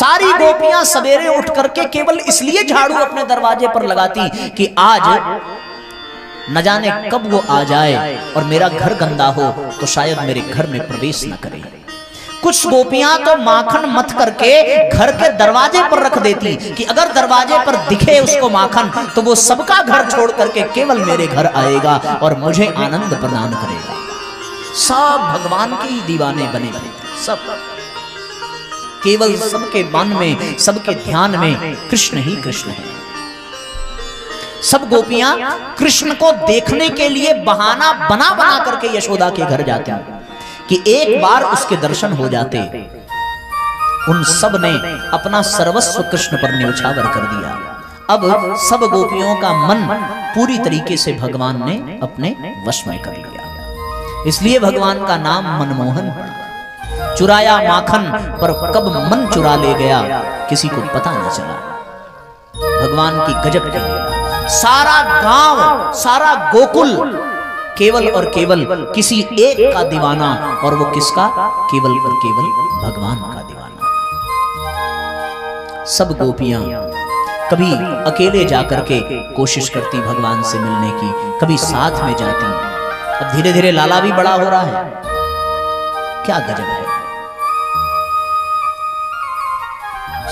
सारी गोपियां सवेरे उठ करके केवल इसलिए झाड़ू अपने दरवाजे पर लगाती कि आज न जाने कब वो आ जाए और मेरा घर गंदा हो तो शायद मेरे घर में प्रवेश न करे। कुछ गोपियां तो माखन मथ करके घर के दरवाजे पर रख देती कि अगर दरवाजे पर दिखे उसको माखन तो वो सबका घर छोड़ करके केवल मेरे घर आएगा और मुझे आनंद प्रदान करेगा। सब भगवान के ही दीवाने बने हुए, सब केवल सबके मन में, सबके ध्यान में कृष्ण ही कृष्ण है। सब गोपियां कृष्ण को देखने के लिए बहाना बना बना करके यशोदा के घर जाते हैं कि एक बार उसके दर्शन हो जाते। उन सब ने अपना सर्वस्व कृष्ण पर न्यौछावर कर दिया। अब सब गोपियों का मन पूरी तरीके से भगवान ने अपने वश में कर लिया। इसलिए भगवान का नाम मनमोहन पड़ा। चुराया माखन पर कब मन चुरा ले गया किसी को पता न चला। भगवान की गजब की लीला। सारा गांव, सारा गोकुल केवल और केवल किसी एक का दीवाना, और वो किसका? केवल और केवल भगवान का दीवाना। सब गोपियां कभी अकेले जाकर के कोशिश करती भगवान से मिलने की, कभी साथ में जाती। अब धीरे धीरे लाला भी बड़ा हो रहा है। क्या गजब है।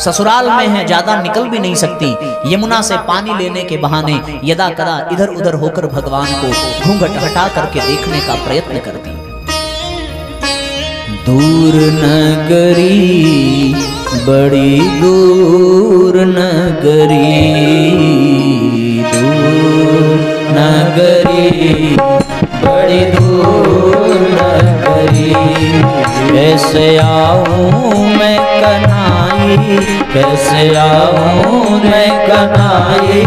ससुराल में है, ज्यादा निकल भी नहीं सकती। यमुना से पानी लेने के बहाने यदा कदा इधर उधर होकर भगवान को घूंघट हटा करके देखने का प्रयत्न करती। दूर नगरी, बड़ी दूर नगरी, दूर नगरी, बड़ी दूर नगरी, कैसे आऊं मैं कन्हाई, कैसे आऊं मैं कन्हाई,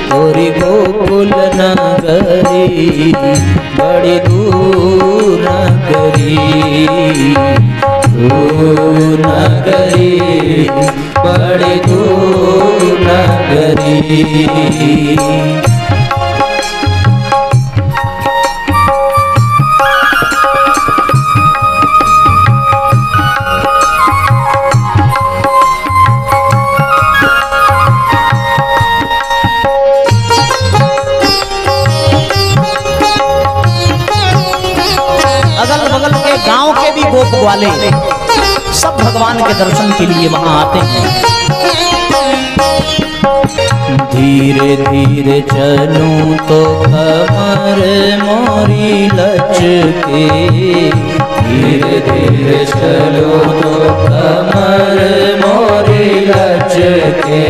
तोरी गोकुल नगरी, बड़ी दूर नगरी, दूर नगरी, बड़ी दूर नगरी। गांव के भी गोप ग्वाले सब भगवान के दर्शन के लिए वहां आते हैं। धीरे धीरे चलूं तो कमर मोरी लचके, धीरे धीरे चलूं तो कमर मोरी लचके,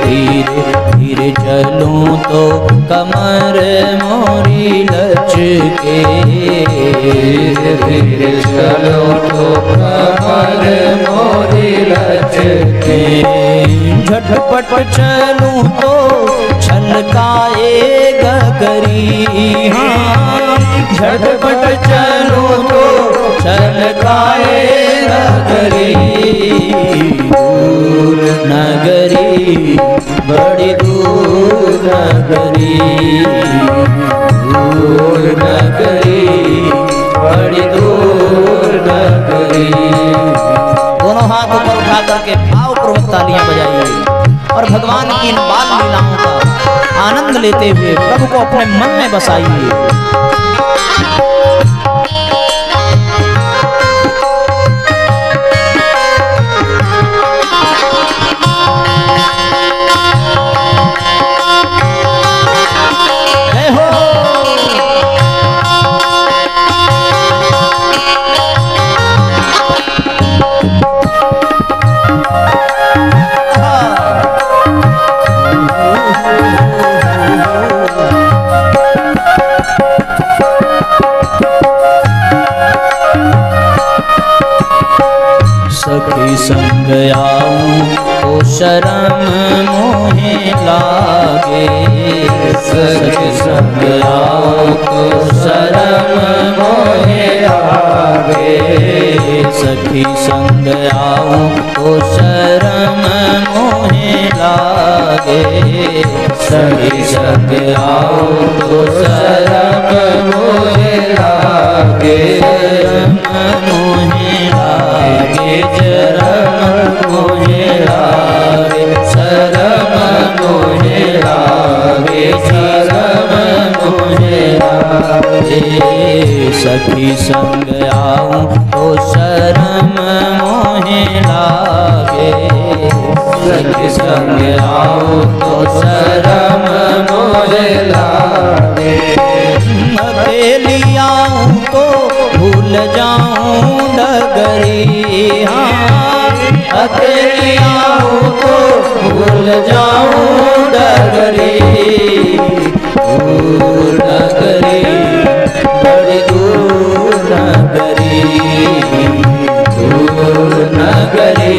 धीरे धीरे चलूं तो कमर मोरी लचके, धीरे धीरे चलूं तो कमर मोरी लचके, झटपट चलूं तो छलकाए गगरी, हाँ झटपट चलूं तो छलकाए गगरी, दूर नगरी, बड़ी दूर नगरी, दूर नगरी, बड़ी दूर नगरी। दोनों हाथ ऊपर उठा करके भावपूर्वक तालियां बजाइए और भगवान की इन बाल लीलाओं का आनंद लेते हुए प्रभु को अपने मन में बसाइए। सखी संग आऊं तो शर्म मोहे लागे, सखी संग आऊं तो शर्म मोहे लागे, सखी संग आऊं तो शर्म मोहे लागे, सखी संग आऊं तो शर्म मोहे लागे, शर्म मोहे लागे, शर्म संग आऊं तो शर्म मोहे लागे, सखी संग आऊं तो शर्म मोहे लागे। अकेली आऊं तो भूल जाऊं डगरी, हाँ अकेली आऊं तो भूल जाऊं डगरी। दूर नगरी बड़ी दूर नगरी, दूर नगरी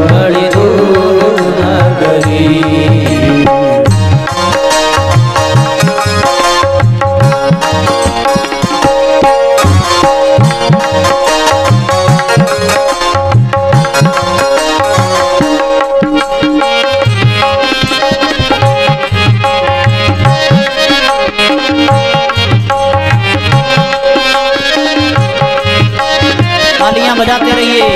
बड़ी दूर नगरी। तालियां बजाते रहिए।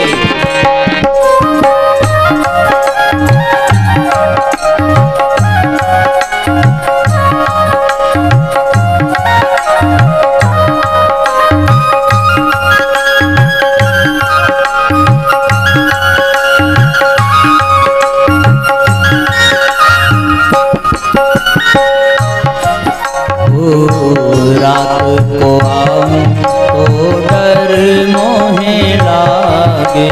रात को आऊं तो डर मोहे लागे,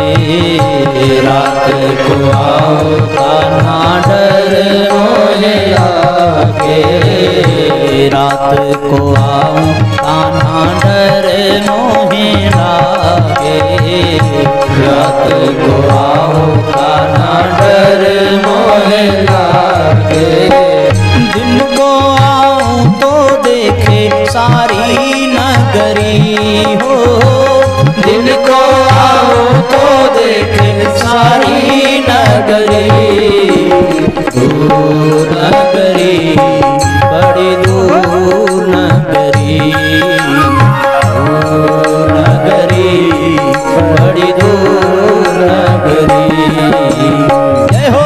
रात को आऊं कान्हा डर मोहे लागे, रात को आऊं कान्हा डर मोहे लागे, रात को आऊं कान्हा डर मोहे लागे। दिन को आऊं तो देखे सारी नगरी हो, दिन को आऊं तो देखे सारी नगरी। दूर नगरी बड़ी दूर नगरी, दूर नगरी बड़ी दूर नगरी। जय हो।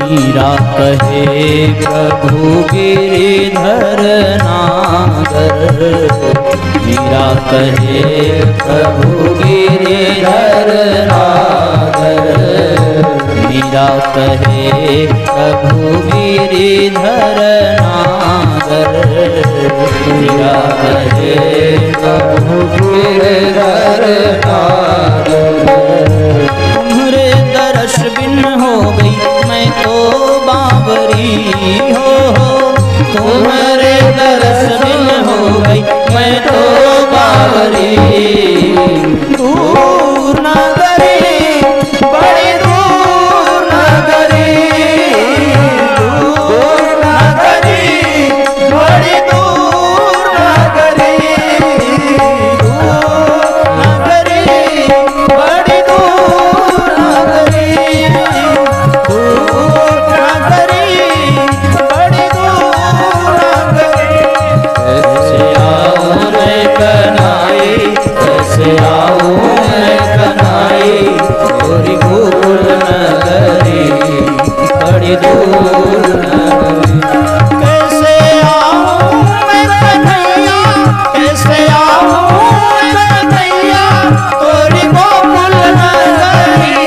मीरा कहे प्रभु गिरिधर नागर, मीरा कहे प्रभु गिरिधर नागर, मीरा कहे प्रभु गिरिधर नागर, मीरा कहे प्रभु गिरिधर नागर। तुम्हारे दर्श बिन हो गई मैं तो बावरी हो, तुम्हारे दर्श बिन हो गई मैं तो बावरी। दूर नगरी बड़ी दूर नगरी, दूर नगरी बड़ी दूर नगरी, दूर नगरी बड़ी दूर नगरी, दूर नगरी बड़ी दूर नगरी। कैसे आऊं मैं कन्हाई, कैसे आऊं मैं कन्हाई, गोरी गोकुल नगरी बड़ी दूर नगरी। कैसे आऊं मैं कन्हैया, कैसे आऊं मैं कन्हैया, गोरी गोकुल नगरी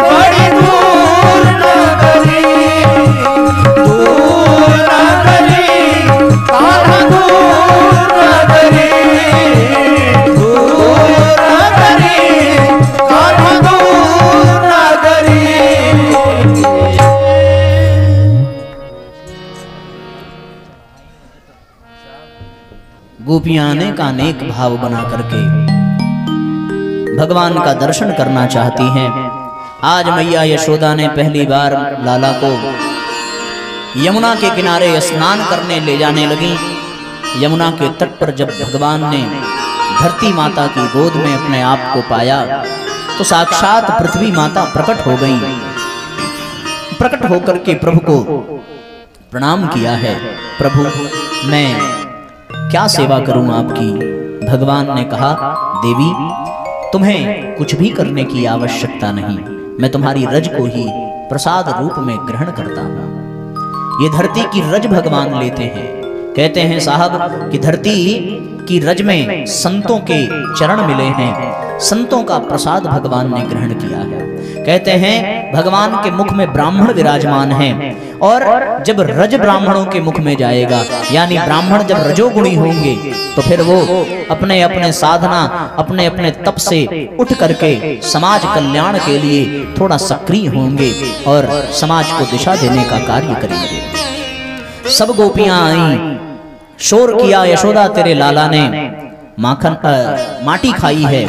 बड़ी दूर नगरी, दूर नगरी कान्हा दूर नगरी, दूर नगरी कान्हा दूर नगरी। गोपियां अनेक अनेक भाव बना करके भगवान का दर्शन करना चाहती हैं। आज मैया यशोदा ने पहली बार लाला को यमुना के किनारे स्नान करने ले जाने लगी। यमुना के तट पर जब भगवान ने धरती माता की गोद में अपने आप को पाया तो साक्षात पृथ्वी माता प्रकट हो गई। प्रकट होकर के प्रभु को प्रणाम किया है। प्रभु मैं क्या सेवा करूं आपकी? भगवान ने कहा, देवी तुम्हें कुछ भी करने की आवश्यकता नहीं, मैं तुम्हारी रज को ही प्रसाद रूप में ग्रहण करता हूं। ये धरती की रज भगवान लेते हैं। कहते हैं साहब कि धरती की रज में संतों के चरण मिले हैं, संतों का प्रसाद भगवान ने ग्रहण किया है। कहते हैं भगवान के मुख में ब्राह्मण विराजमान हैं और जब रज ब्राह्मणों के मुख में जाएगा, यानी ब्राह्मण जब रजोगुणी होंगे तो फिर वो अपने अपने साधना अपने अपने तप से उठ करके समाज कल्याण के लिए थोड़ा सक्रिय होंगे और समाज को दिशा देने का कार्य करेंगे। सब गोपियां आई, शोर किया, यशोदा तेरे लाला ने माटी खाई है।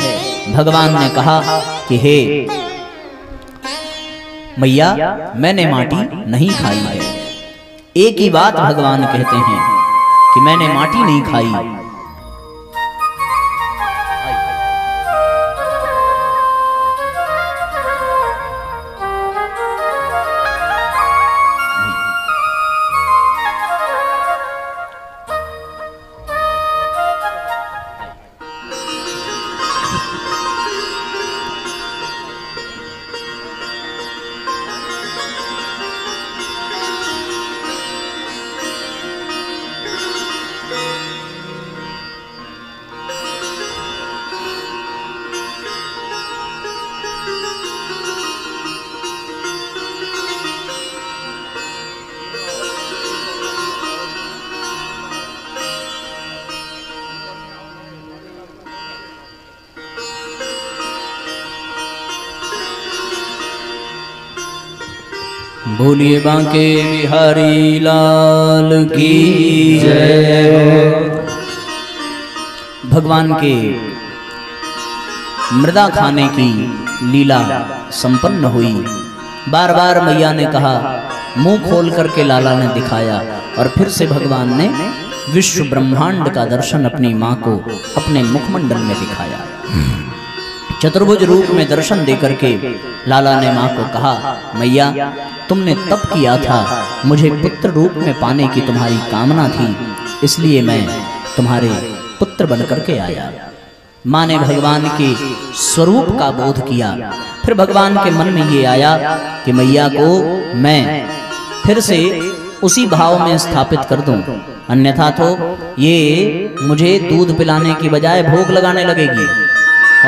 भगवान ने कहा कि हे मैया मैंने माटी नहीं खाई है। एक ही बात भगवान कहते हैं कि मैंने माटी नहीं खाई। बोलिए बांके बिहारी लाल की जय। भगवान के मृदा खाने की लीला संपन्न हुई। बार बार मैया ने कहा, मुंह खोल करके लाला ने दिखाया और फिर से भगवान ने विश्व ब्रह्मांड का दर्शन अपनी मां को अपने मुखमंडल में दिखाया। चतुर्भुज रूप में दर्शन देकर के लाला ने मां को कहा, मैया तुमने तप किया था, मुझे पुत्र रूप में पाने की तुम्हारी कामना थी, इसलिए मैं तुम्हारे पुत्र बनकर के आया। मां ने भगवान के स्वरूप का बोध किया। फिर भगवान के मन में ये आया कि मैया को मैं फिर से उसी भाव में स्थापित कर दूं, अन्यथा तो ये मुझे दूध पिलाने की बजाय भोग लगाने लगेगी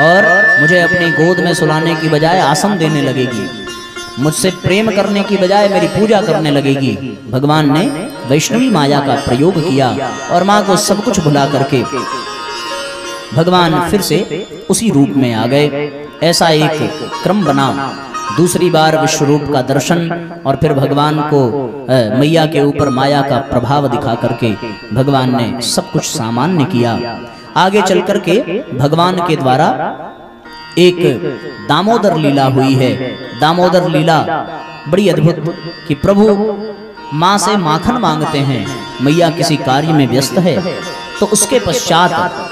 और मुझे अपनी गोद में सुलाने की बजाय आसन देने लगेगी, मुझसे प्रेम करने की बजाय मेरी पूजा करने लगेगी। भगवान ने वैष्णवी माया का प्रयोग किया और मां को सब कुछ भुला करके भगवान फिर से उसी रूप में आ गए। ऐसा एक क्रम बना। दूसरी बार विश्व रूप का दर्शन और फिर भगवान को मैया के ऊपर माया का प्रभाव दिखा करके भगवान ने सब कुछ सामान्य किया। आगे चल करके भगवान के द्वारा एक दामोदर लीला हुई है। दामोदर लीला बड़ी अद्भुत कि प्रभु मां से माखन मांगते हैं, मैया किसी कार्य में व्यस्त है, तो उसके पश्चात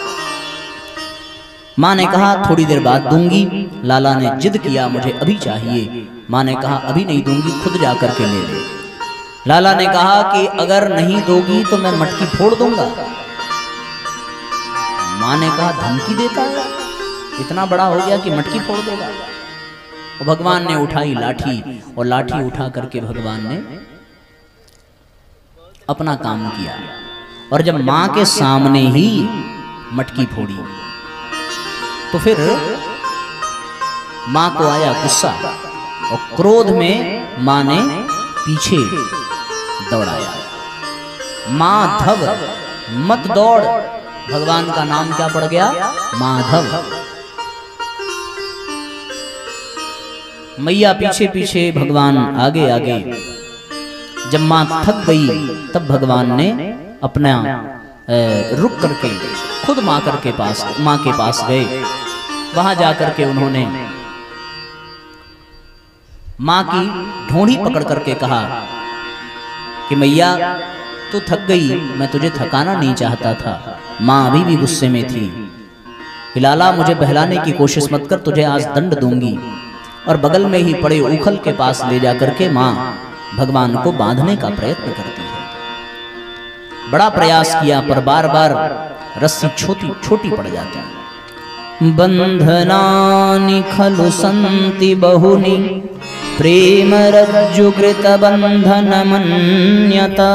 मां ने कहा थोड़ी देर बाद दूंगी। लाला ने जिद किया मुझे अभी चाहिए। मां ने कहा अभी नहीं दूंगी, खुद जाकर के ले ले। लाला ने कहा कि अगर नहीं दोगी तो मैं मटकी फोड़ दूंगा। मां ने कहा धमकी देता है, इतना बड़ा हो गया कि मटकी फोड़ देगा। और भगवान ने उठाई लाठी और लाठी उठा करके भगवान ने अपना काम किया। और जब मां के सामने ही मटकी फोड़ी तो फिर मां को आया गुस्सा और क्रोध में मां ने पीछे दौड़ाया। माधव मत दौड़, भगवान का नाम क्या पड़ गया? माधव। मैया पीछे पीछे, भगवान आगे आगे। जब मां थक गई तब भगवान ने अपना रुक करके खुद मां के पास गए। वहां जाकर के उन्होंने माँ की ढोंढी पकड़ करके कहा कि मैया तू थक गई, मैं तुझे थकाना नहीं चाहता था। माँ अभी भी गुस्से में थी। हिलाला मुझे बहलाने की कोशिश मत कर, तुझे आज दंड दूंगी। और बगल में ही पड़े उखल के पास ले जाकर के माँ भगवान को बांधने का प्रयत्न करती है। बड़ा प्रयास किया पर बार बार रस्सी छोटी पड़ जाती है। बंधनानि खलु सन्ति बहुनि प्रेम रज्जुकृत बंधन मन्यता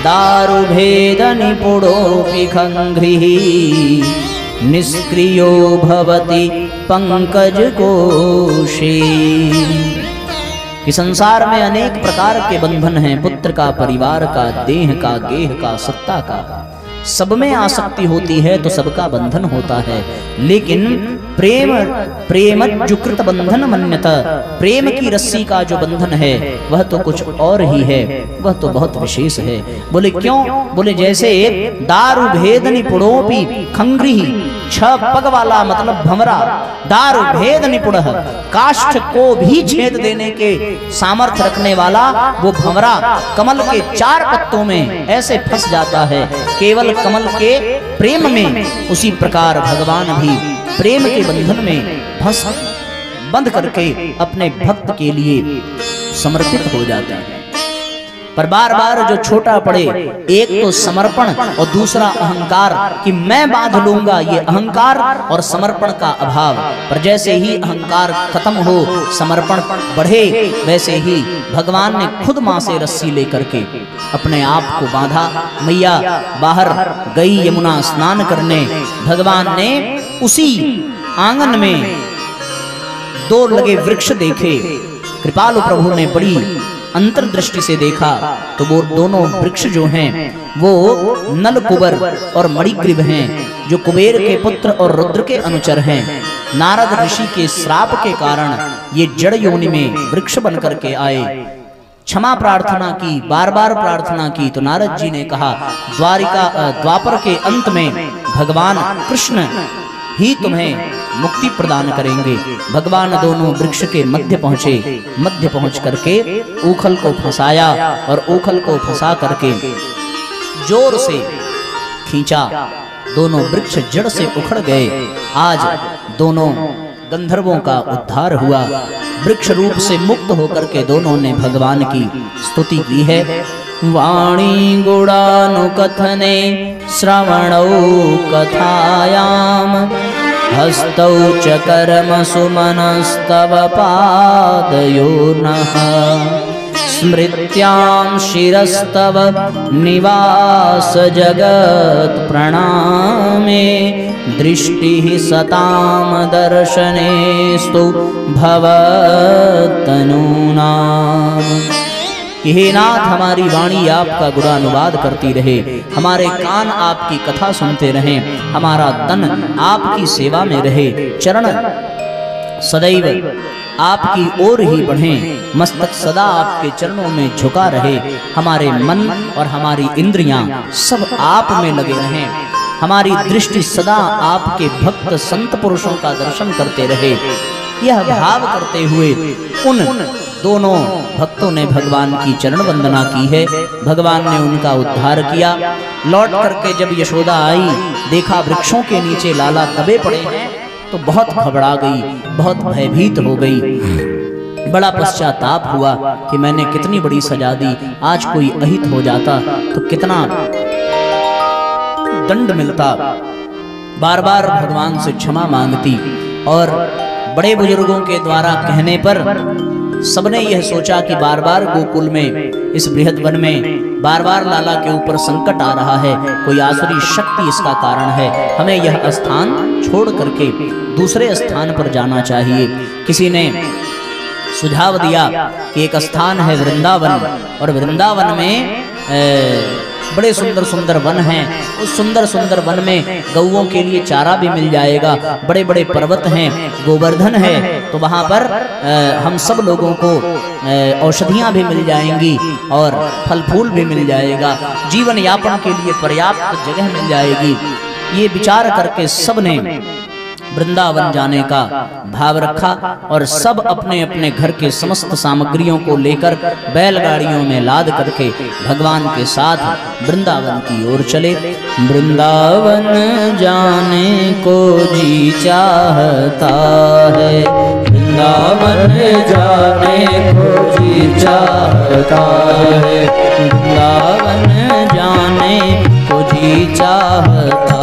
दारुभेद निपुणोऽपि खंघ्रिः निष्क्रियो भवति पंकज कोशे। कि संसार में अनेक प्रकार के बंधन हैं, पुत्र का, परिवार का, देह का, गेह का, सत्ता का। सब में आसक्ति होती है तो सबका बंधन होता है, लेकिन प्रेमज्जुकृत बंधन मन्यता, प्रेम की रस्सी का जो बंधन है वह तो कुछ और ही है, वह तो बहुत विशेष है। बोले क्यों? बोले जैसे दारु भेद निपुणोपि खंग्रिः, 6 पग वाला मतलब भंवरा, दारु भेद निपुण, काष्ठ को भी छेद देने के सामर्थ्य रखने वाला वो भंवरा कमल के 4 पत्तों में ऐसे फंस जाता है केवल कमल के प्रेम में, उसी प्रकार भगवान भी प्रेम के बंधन में बंध करके अपने भक्त के लिए समर्पित हो जाते हैं। पर बार बार जो छोटा पड़े, एक तो समर्पण और दूसरा अहंकार कि मैं बांध लूंगा, ये अहंकार और समर्पण का अभाव। पर जैसे ही अहंकार खत्म हो, समर्पण बढ़े, वैसे ही भगवान ने खुद मां से रस्सी लेकर के अपने आप को बांधा। मैया बाहर गई यमुना स्नान करने, भगवान ने उसी आंगन में 2 लगे वृक्ष देखे। कृपालु प्रभु ने बड़ी अंतर्दृष्टि से देखा तो वो दोनों वृक्ष जो हैं वो नल कुबर और मणिग्रीव हैं, जो कुबेर के पुत्र और रुद्र के अनुचर हैं। नारद ऋषि के श्राप के कारण ये जड़ योनि में वृक्ष बन करके आए। क्षमा प्रार्थना की, बार बार प्रार्थना की तो नारद जी ने कहा द्वापर के अंत में भगवान कृष्ण ही तुम्हें मुक्ति प्रदान करेंगे। भगवान दोनों वृक्ष के मध्य पहुंचे, मध्य पहुंच करके ऊखल को फंसाया और ऊखल को फंसा करके जोर से खींचा, दोनों वृक्ष जड़ से उखड़ गए। आज दोनों गंधर्वों का उद्धार हुआ। वृक्ष रूप से मुक्त होकर के दोनों ने भगवान की स्तुति की है। वाणी गुणानुकथने श्रवणौ कथायाम हस्तौ च कर्म सुमनस्तव पादयोर्नः स्मृत्यां शिरस्तव निवास जगत् प्रणामे दृष्टिः सतां दर्शनेस्तु भवतनूनाम्। कि हे नाथ, हमारी वाणी आपका गुणानुवाद करती रहे, हमारे कान आपकी कथा सुनते रहें, हमारा तन आपकी सेवा में रहे, चरण सदैव आपकी ओर ही बढ़ें, मस्तक सदा आपके चरणों में झुका रहे, हमारे मन और हमारी इंद्रियां सब आप में लगे रहें, हमारी दृष्टि सदा आपके भक्त संत पुरुषों का दर्शन करते रहे। यह भाव करते हुए उन दोनों भक्तों ने भगवान की चरण वंदना की है। भगवान ने उनका उद्धार किया। लौट करके जब यशोदा आई, देखा वृक्षों के नीचे लाला दबे पड़े हैं तो बहुत घबरा गई, बहुत भयभीत हो गई। बड़ा पश्चाताप हुआ कि मैंने कितनी बड़ी सजा दी, आज कोई अहित हो जाता तो कितना दंड मिलता। बार बार भगवान से क्षमा मांगती और बड़े बुजुर्गों के द्वारा कहने पर सबने यह सोचा कि बार बार गोकुल में, इस बृहद वन में बार बार लाला के ऊपर संकट आ रहा है, कोई आसुरी शक्ति इसका कारण है, हमें यह स्थान छोड़ करके दूसरे स्थान पर जाना चाहिए। किसी ने सुझाव दिया कि एक स्थान है वृंदावन, और वृंदावन में बड़े सुंदर सुंदर वन हैं, उस सुंदर सुंदर वन में गौओं के लिए चारा भी मिल जाएगा, बड़े बड़े पर्वत हैं, गोवर्धन है, तो वहाँ पर हम सब लोगों को औषधियाँ भी मिल जाएंगी और फल फूल भी मिल जाएगा, जीवन यापन के लिए पर्याप्त जगह मिल जाएगी। ये विचार करके सबने वृंदावन जाने का भाव रखा और सब अपने अपने घर के समस्त सामग्रियों को लेकर बैलगाड़ियों में लाद करके भगवान के साथ वृंदावन की ओर चले। वृंदावन जाने को जी चाहता है, वृंदावन जाने को जी चाहता है, वृंदावन जाने को जी चाहता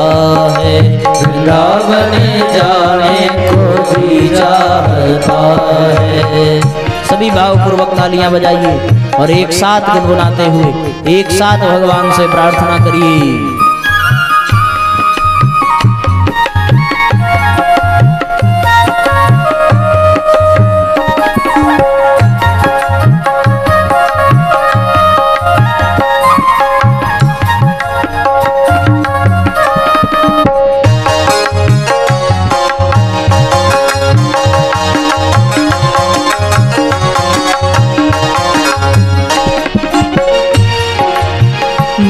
है, वृंदावन जाने को जी चाहता है। सभी भावपूर्वक तालियां बजाइए और एक साथ गुनगुनाते हुए एक साथ भगवान से प्रार्थना करिए।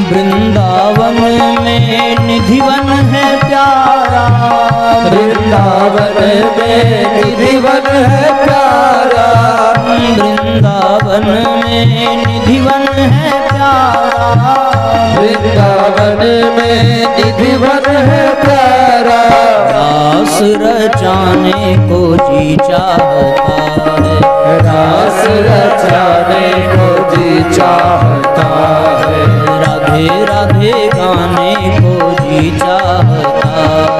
वृंदावन में निधिवन है प्यारा, वृंदावन में निधिवन है प्यारा, वृंदावन में निधिवन है प्यारा, वृंदावन में निधिवन है प्यारा। रास रचाने को जी चाहता है, रास रचाने को जी चाहता है, राधे राधे गाने को जी चाहता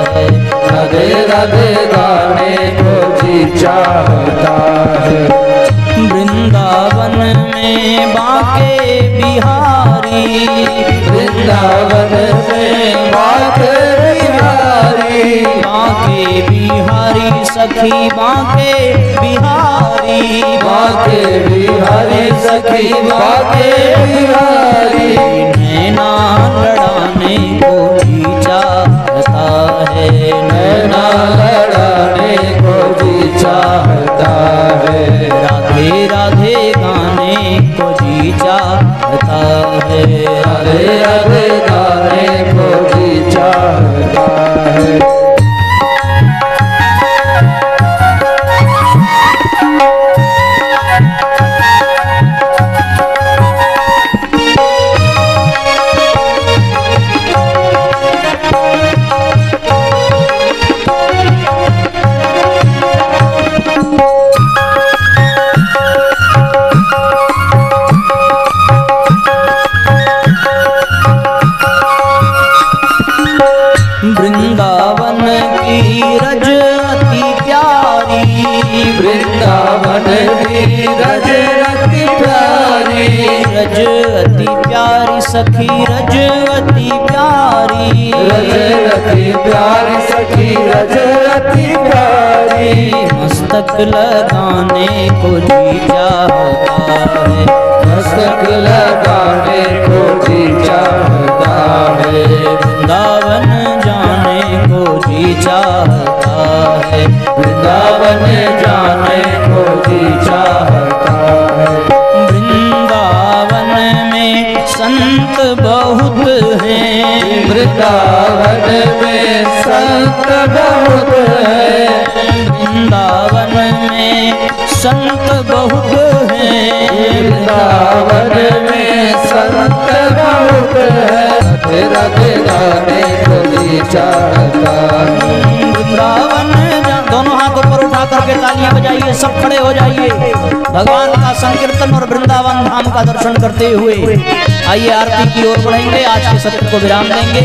है, राधे राधे गाने को जी चाहता है। वृंदावन में बांके बिहारी, वृंदावन में बांके बिहारी, बांके बिहारी सखी बांके बिहारी, बांके बिहारी सखी बांके बिहारी। नैना लड़ाने को जी चाहता है, नैना लड़ाने को जी चाहता है, राधे राधे गाने को जी चाहता है, राधे राधे गाने को जी चाहता है। वृंदावन की रज अति प्यारी, वृंदावन की रज अति प्यारी, रज अति प्यारी सखी रज अति प्यारी, रज अति प्यारी सखी रज अति प्यारी। मस्तक लगाने को जी चाहता है, मस्तक लगाने को जी चाहता है, वृंदावन जाने को जी चाहता है, वृंदावन जाने को जी चाहता है। वृंदावन में संत बहुत हैं, वृंदावन में संत बहुत हैं, वृंदावन में संत बहुत हैं, वृंदावन में संत बहुत हैं, राधे गाने को जी चाहता है। वृंदावन दोनों हाथ ऊपर उठा करके तालियां बजाइए, सब खड़े हो जाइए, भगवान का संकीर्तन और वृंदावन धाम का दर्शन करते हुए आइए आरती की ओर बढ़ेंगे। आज के सत्र को विराम देंगे।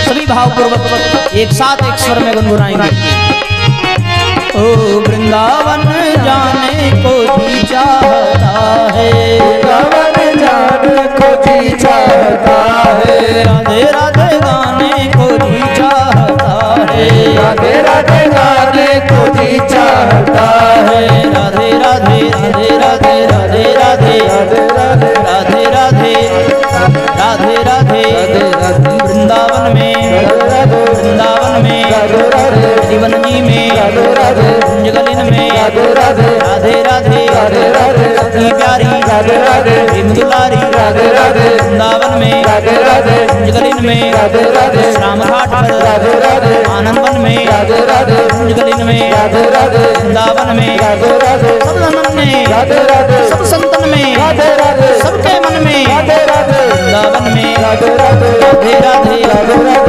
सभी भावपूर्वक एक साथ एक स्वर में गुनगुनाएंगे। ओ वृंदावन जाने को जी चाहता है, वृंदावन जाने को जी चाहता है, राधे राधे गाने को जी चाहता है, राधे राधे गाने को जी चाहता है, राधे राधे राधे राधे राधे राधे राधे राधे राधे राधे राधे राधे। वृंदावन में वृंदावन में जीवन जी में कुंजगलिन में राधे राधे अपनी प्यारी दुलारी वृंदावन में कुंजगलिन में, श्याम घाट पर, आनंद वन में, कुंजगलिन में, वृंदावन में, सब धनन में, सब संतन में, सबके मन में, वृंदावन में राधे राधे।